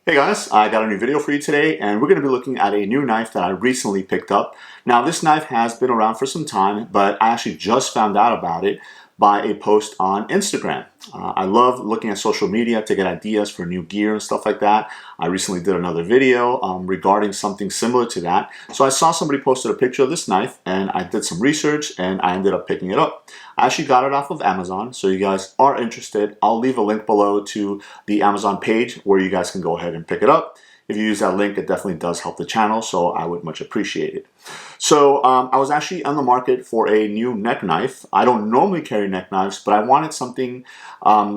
Hey guys, I got a new video for you today and we're going to be looking at a new knife that I recently picked up. Now this knife has been around for some time, but I actually just found out about it by a post on Instagram. I love looking at social media to get ideas for new gear and stuff like that. I recently did another video regarding something similar to that. So I saw somebody posted a picture of this knife and I did some research and I ended up picking it up. I actually got it off of Amazon, so you guys are interested, I'll leave a link below to the Amazon page where you guys can go ahead and pick it up. If you use that link, it definitely does help the channel, so I would much appreciate it. So I was actually on the market for a new neck knife. I don't normally carry neck knives, but I wanted something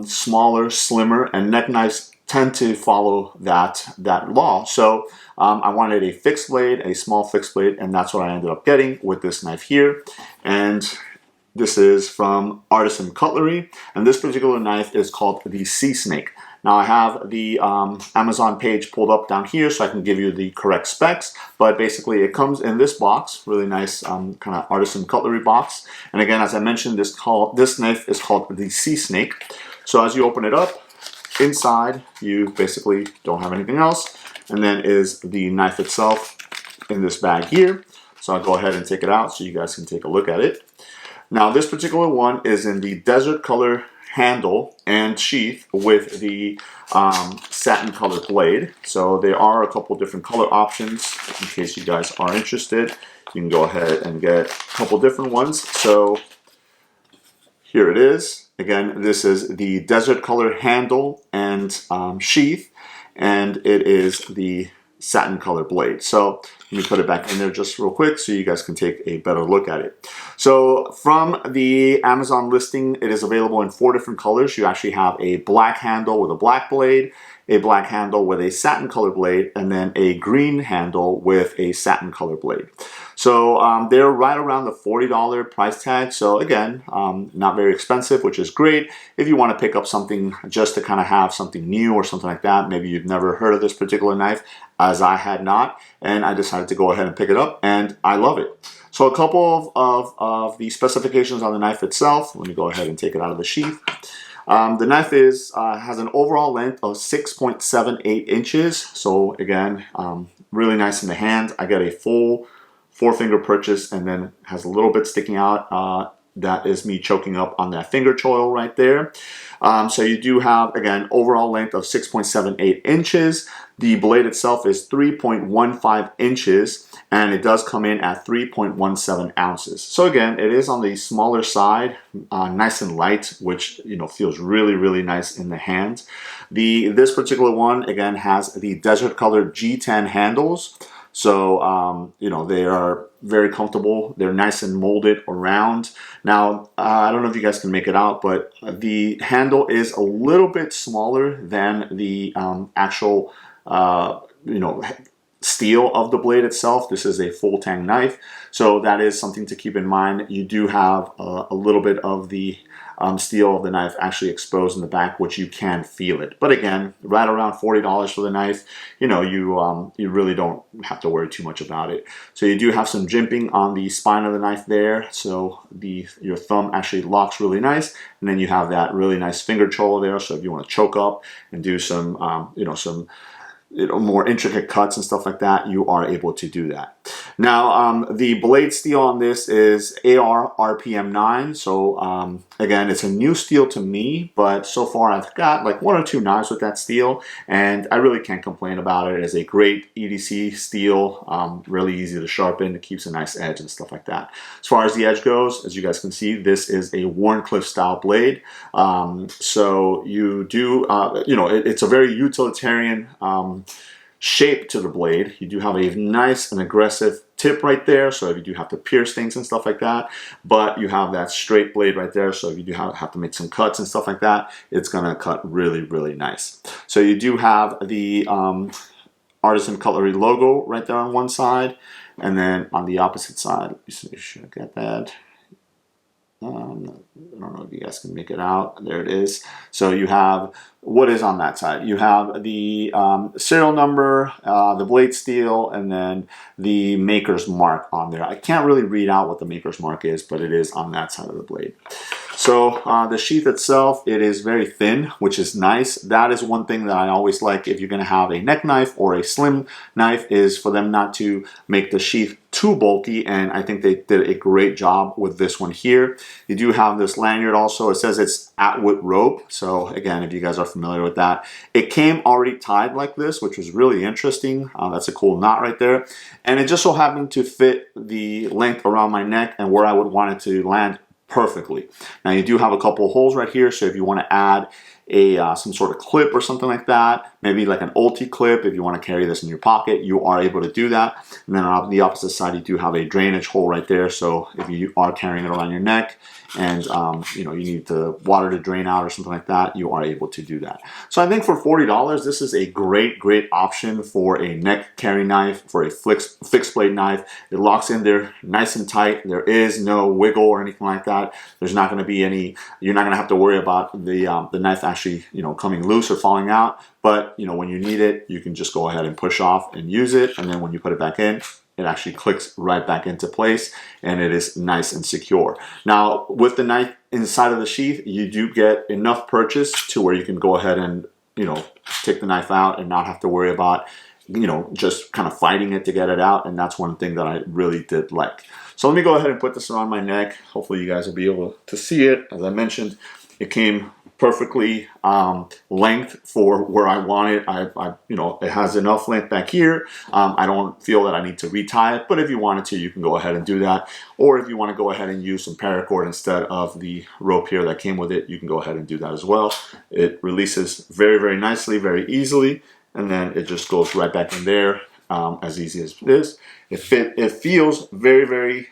smaller, slimmer, and neck knives tend to follow that law. So I wanted a fixed blade, a small fixed blade, and that's what I ended up getting with this knife here. And this is from Artisan Cutlery, and this particular knife is called the Sea Snake. Now I have the Amazon page pulled up down here so I can give you the correct specs, but basically it comes in this box, really nice kind of Artisan Cutlery box. And again, as I mentioned, this knife is called the Sea Snake. So as you open it up, inside you basically don't have anything else, and then is the knife itself in this bag here. So I'll go ahead and take it out so you guys can take a look at it. Now this particular one is in the desert color handle and sheath with the satin color blade. So there are a couple different color options in case you guys are interested. You can go ahead and get a couple different ones. So here it is. Again, this is the desert color handle and sheath, and it is the satin color blade. So let me put it back in there just real quick so you guys can take a better look at it. So from the Amazon listing, it is available in 4 different colors. You actually have a black handle with a black blade, a black handle with a satin color blade, and then a green handle with a satin color blade. So they're right around the $40 price tag. So again, not very expensive, which is great. If you want to pick up something just to kind of have something new or something like that, maybe you've never heard of this particular knife, as I had not, and I decided to go ahead and pick it up, and I love it. So a couple of the specifications on the knife itself. Let me go ahead and take it out of the sheath. The knife has an overall length of 6.78 inches. So again, really nice in the hand. I got a full 4-finger purchase and then has a little bit sticking out. That is me choking up on that finger choil right there. So you do have, again, overall length of 6.78 inches. The blade itself is 3.15 inches, and it does come in at 3.17 ounces. So again, it is on the smaller side, nice and light, which feels really, really nice in the hand. This particular one, again, has the desert colored G10 handles. So, they are very comfortable. They're nice and molded around. Now, I don't know if you guys can make it out, but the handle is a little bit smaller than the actual, steel of the blade itself. This is a full tang knife, so that is something to keep in mind. You do have a little bit of the steel of the knife actually exposed in the back, which you can feel it. But again, right around $40 for the knife, you really don't have to worry too much about it. So you do have some jimping on the spine of the knife there, so your thumb actually locks really nice, and then you have that really nice finger choil there. So if you want to choke up and do some more intricate cuts and stuff like that, you are able to do that. Now, the blade steel on this is AR RPM 9. So again, it's a new steel to me, but so far I've got like 1 or 2 knives with that steel, and I really can't complain about it. It is a great EDC steel, really easy to sharpen. It keeps a nice edge and stuff like that. As far as the edge goes, as you guys can see, this is a Warncliffe style blade. So you do, it's a very utilitarian shape to the blade. You do have a nice and aggressive tip right there, so if you do have to pierce things and stuff like that, but you have that straight blade right there, so if you do have to make some cuts and stuff like that, it's gonna cut really, really nice. So you do have the Artisan Cutlery logo right there on one side, and then on the opposite side, let me see, should I get that? I don't know if you guys can make it out. There it is. So you have what is on that side. You have the serial number, the blade steel, and then the maker's mark on there. I can't really read out what the maker's mark is, but it is on that side of the blade. So the sheath itself, it is very thin, which is nice. That is one thing that I always like if you're going to have a neck knife or a slim knife, is for them not to make the sheath too bulky, and I think they did a great job with this one here. You do have this lanyard also. It says it's Atwood rope, so again, if you guys are familiar with that, it came already tied like this, which was really interesting. That's a cool knot right there, and it just so happened to fit the length around my neck and where I would want it to land perfectly. Now you do have a couple of holes right here, so if you want to add a some sort of clip or something like that, maybe like an ulti clip, if you want to carry this in your pocket, you are able to do that. And then on the opposite side, you do have a drainage hole right there, so if you are carrying it around your neck and you know, you need the water to drain out or something like that, you are able to do that. So I think for $40, this is a great option for a neck carry knife, for a fixed blade knife. It locks in there nice and tight. There is no wiggle or anything like that. There's not going to be any, you're not going to have to worry about the knife actually, you know, coming loose or falling out. But you know, when you need it, you can just go ahead and push off and use it, and then when you put it back in, it actually clicks right back into place, and it is nice and secure. Now, with the knife inside of the sheath, you do get enough purchase to where you can go ahead and, you know, take the knife out and not have to worry about, you know, just kind of fighting it to get it out. And that's one thing that I really did like. So let me go ahead and put this around my neck. Hopefully you guys will be able to see it. As I mentioned, it came perfectly length for where I want it. You know, it has enough length back here. I don't feel that I need to retie it, but if you wanted to, you can go ahead and do that. Or if you want to go ahead and use some paracord instead of the rope here that came with it, you can go ahead and do that as well. It releases very nicely, very easily, and then it just goes right back in there. As easy as it is. It feels very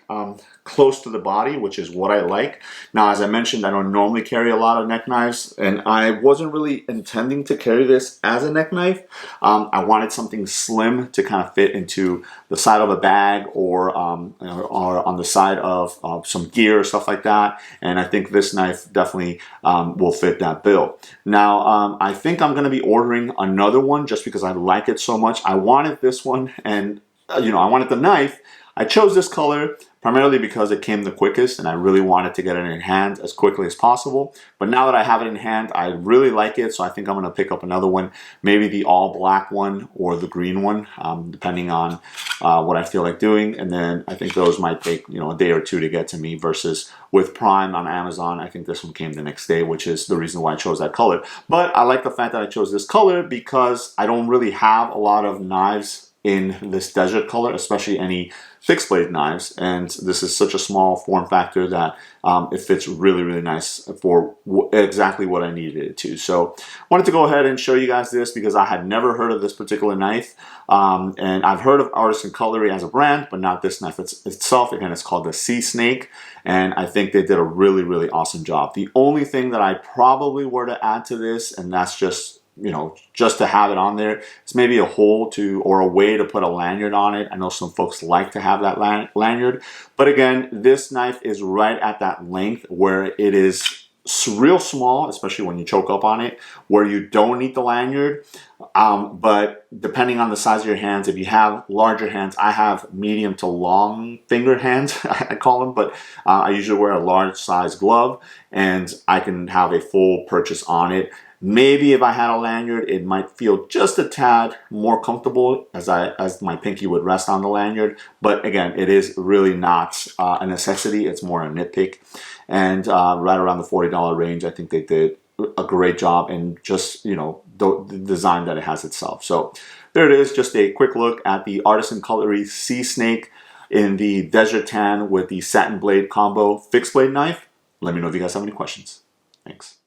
close to the body, which is what I like. Now, as I mentioned, I don't normally carry a lot of neck knives, and I wasn't really intending to carry this as a neck knife. I wanted something slim to kind of fit into the side of a bag, or on the side of some gear or stuff like that. And I think this knife definitely will fit that bill. Now, I think I'm going to be ordering another one just because I like it so much. I wanted this one, and you know, I wanted the knife. I chose this color primarily because it came the quickest, and I really wanted to get it in hand as quickly as possible. But now that I have it in hand, I really like it, so I think I'm going to pick up another one, maybe the all black one or the green one, depending on what I feel like doing. And then I think those might take, you know, a day or two to get to me, versus with Prime on Amazon, I think this one came the next day, which is the reason why I chose that color. But I like the fact that I chose this color because I don't really have a lot of knives in this desert color, especially any fixed blade knives, and this is such a small form factor that it fits really nice for exactly what I needed it to. So I wanted to go ahead and show you guys this because I had never heard of this particular knife, and I've heard of Artisan Cutlery as a brand, but not this knife itself. Again, it's called the Sea Snake, and I think they did a really awesome job. The only thing that I probably were to add to this, and that's just, you know, just to have it on there, it's maybe a hole to, or a way to put a lanyard on it. I know some folks like to have that lanyard, but again, this knife is right at that length where it is real small, especially when you choke up on it, where you don't need the lanyard. But depending on the size of your hands, if you have larger hands, I have medium to long finger hands, I call them, but I usually wear a large size glove, and I can have a full purchase on it. Maybe if I had a lanyard, it might feel just a tad more comfortable as my pinky would rest on the lanyard. But again, it is really not a necessity. It's more a nitpick. And right around the $40 range, I think they did a great job in just, you know, the design that it has itself. So there it is, just a quick look at the Artisan Cutlery Sea Snake in the Desert Tan with the satin blade combo fixed blade knife. Let me know if you guys have any questions. Thanks.